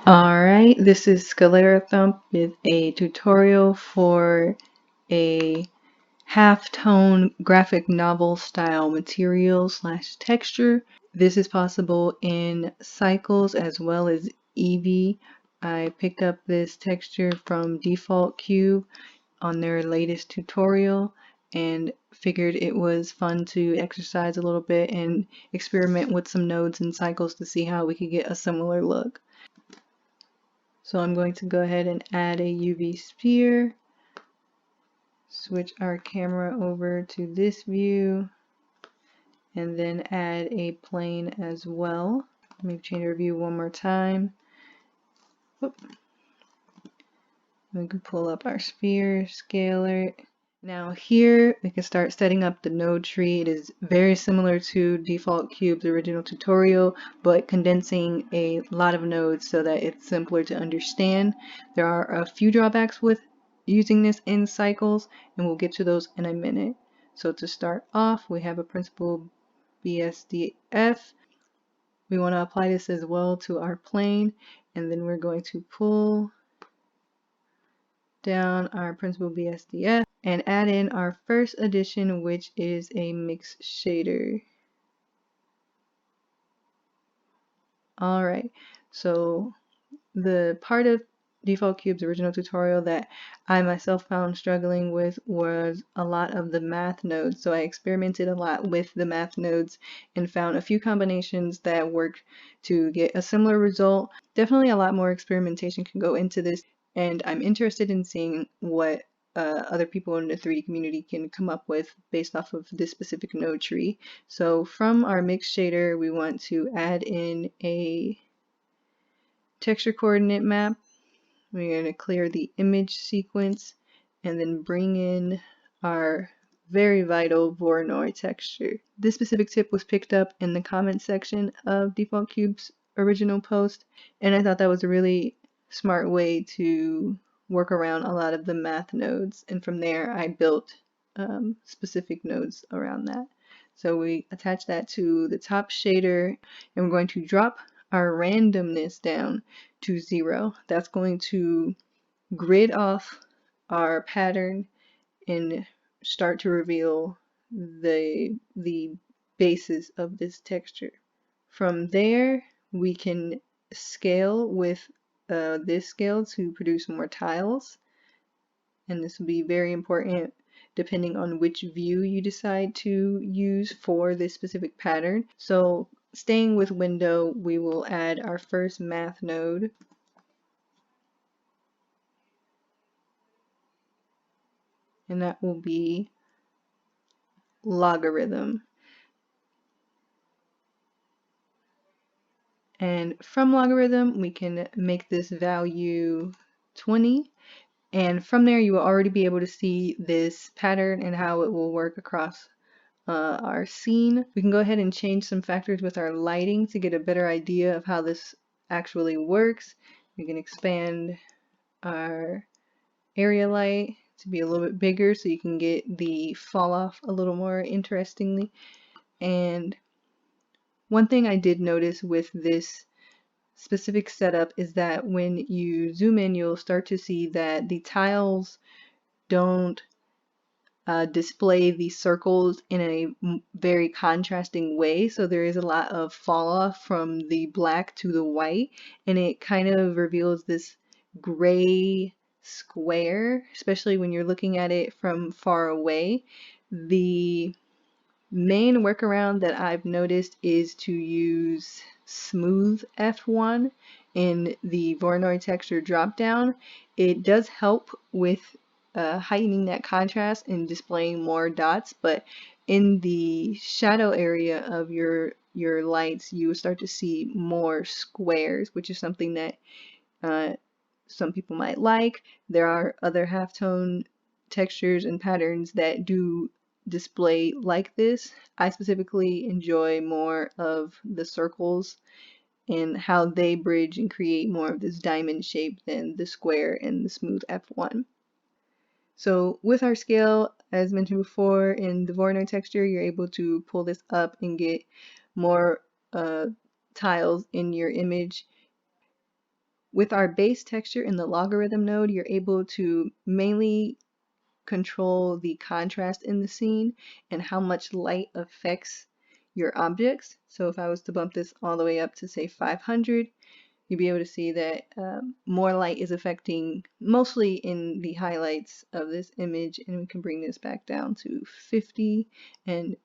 Alright, this is Scalera Thump with a tutorial for a halftone graphic novel style material / texture. This is possible in cycles as well as Eevee. I picked up this texture from Default Cube on their latest tutorial and figured it was fun to exercise a little bit and experiment with some nodes and cycles to see how we could get a similar look. So I'm going to go ahead and add a UV sphere, switch our camera over to this view, and then add a plane as well. Let me change our view one more time. Oop. We can pull up our sphere, scaler. Now here we can start setting up the node tree. It is very similar to Default Cube's original tutorial, but condensing a lot of nodes so that it's simpler to understand. There are a few drawbacks with using this in cycles, and we'll get to those in a minute. So to start off, we have a principal BSDF. We want to apply this as well to our plane, and then we're going to pull down our principal BSDF and add in our first addition, which is a mix shader. Alright, so the part of Default Cube's original tutorial that I myself found struggling with was a lot of the math nodes. So I experimented a lot with the math nodes and found a few combinations that worked to get a similar result. Definitely a lot more experimentation can go into this, and I'm interested in seeing what other people in the 3D community can come up with based off of this specific node tree. So from our mix shader, we want to add in a texture coordinate map. We're going to clear the image sequence and then bring in our very vital voronoi texture. This specific tip was picked up in the comment section of Default Cube's original post, and I thought that was a really smart way to work around a lot of the math nodes, and from there I built specific nodes around that. So we attach that to the top shader, and we're going to drop our randomness down to 0. That's going to grid off our pattern and start to reveal the basis of this texture. From there, we can scale with this scale to produce more tiles, and this will be very important depending on which view you decide to use for this specific pattern. So staying with window, we will add our first math node. And that will be logarithm. And from logarithm, we can make this value 20. And from there, you will already be able to see this pattern and how it will work across our scene. We can go ahead and change some factors with our lighting to get a better idea of how this actually works. We can expand our area light to be a little bit bigger so you can get the fall off a little more interestingly. And one thing I did notice with this specific setup is that when you zoom in, you'll start to see that the tiles don't display the circles in a very contrasting way. So there is a lot of fall off from the black to the white, and it kind of reveals this gray square, especially when you're looking at it from far away. The main workaround that I've noticed is to use smooth F1 in the voronoi texture dropdown. It does help with heightening that contrast and displaying more dots, but in the shadow area of your lights, you will start to see more squares, which is something that some people might like. There are other halftone textures and patterns that do display like this. I specifically enjoy more of the circles and how they bridge and create more of this diamond shape than the square and the smooth F1. So with our scale, as mentioned before, in the voronoi texture, you're able to pull this up and get more tiles in your image. with our base texture in the logarithm node, you're able to mainly control the contrast in the scene and how much light affects your objects. So if I was to bump this all the way up to say 500, you'll be able to see that more light is affecting mostly in the highlights of this image, and we can bring this back down to 50, and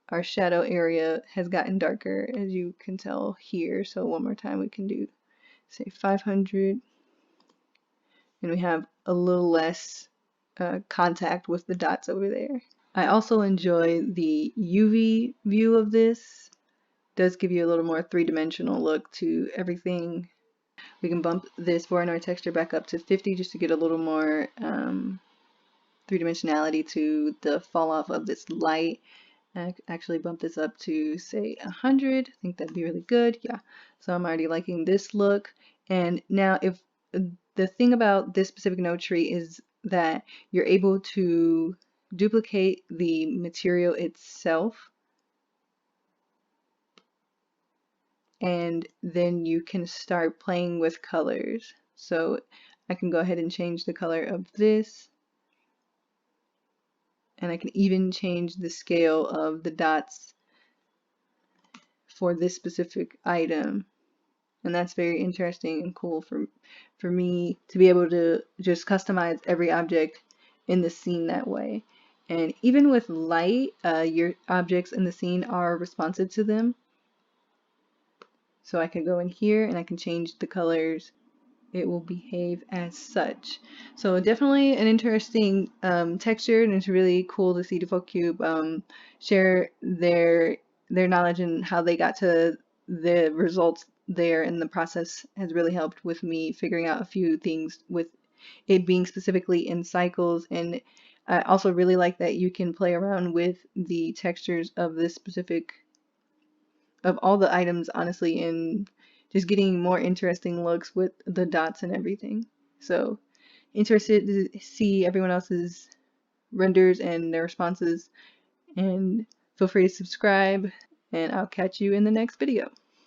our shadow area has gotten darker, as you can tell here. So one more time we can do say 500, and we have a little less contact with the dots over there. I also enjoy the UV view of this. It does give you a little more three-dimensional look to everything. We can bump this voronoi texture back up to 50 just to get a little more three-dimensionality to the fall off of this light. I actually bump this up to say 100. I think that'd be really good. Yeah, so I'm already liking this look. And now if the thing about this specific node tree is that you're able to duplicate the material itself, and then you can start playing with colors. So I can go ahead and change the color of this, and I can even change the scale of the dots for this specific item. And that's very interesting and cool for me to be able to just customize every object in the scene that way. And even with light, your objects in the scene are responsive to them. So I can go in here and I can change the colors. It will behave as such. So definitely an interesting texture, and it's really cool to see DefaultCube share their knowledge and how they got to the results there, and the process has really helped with me figuring out a few things with it being specifically in cycles. And I also really like that you can play around with the textures of this specific of all the items, honestly, and just getting more interesting looks with the dots and everything. So interested to see everyone else's renders and their responses, and feel free to subscribe, and I'll catch you in the next video.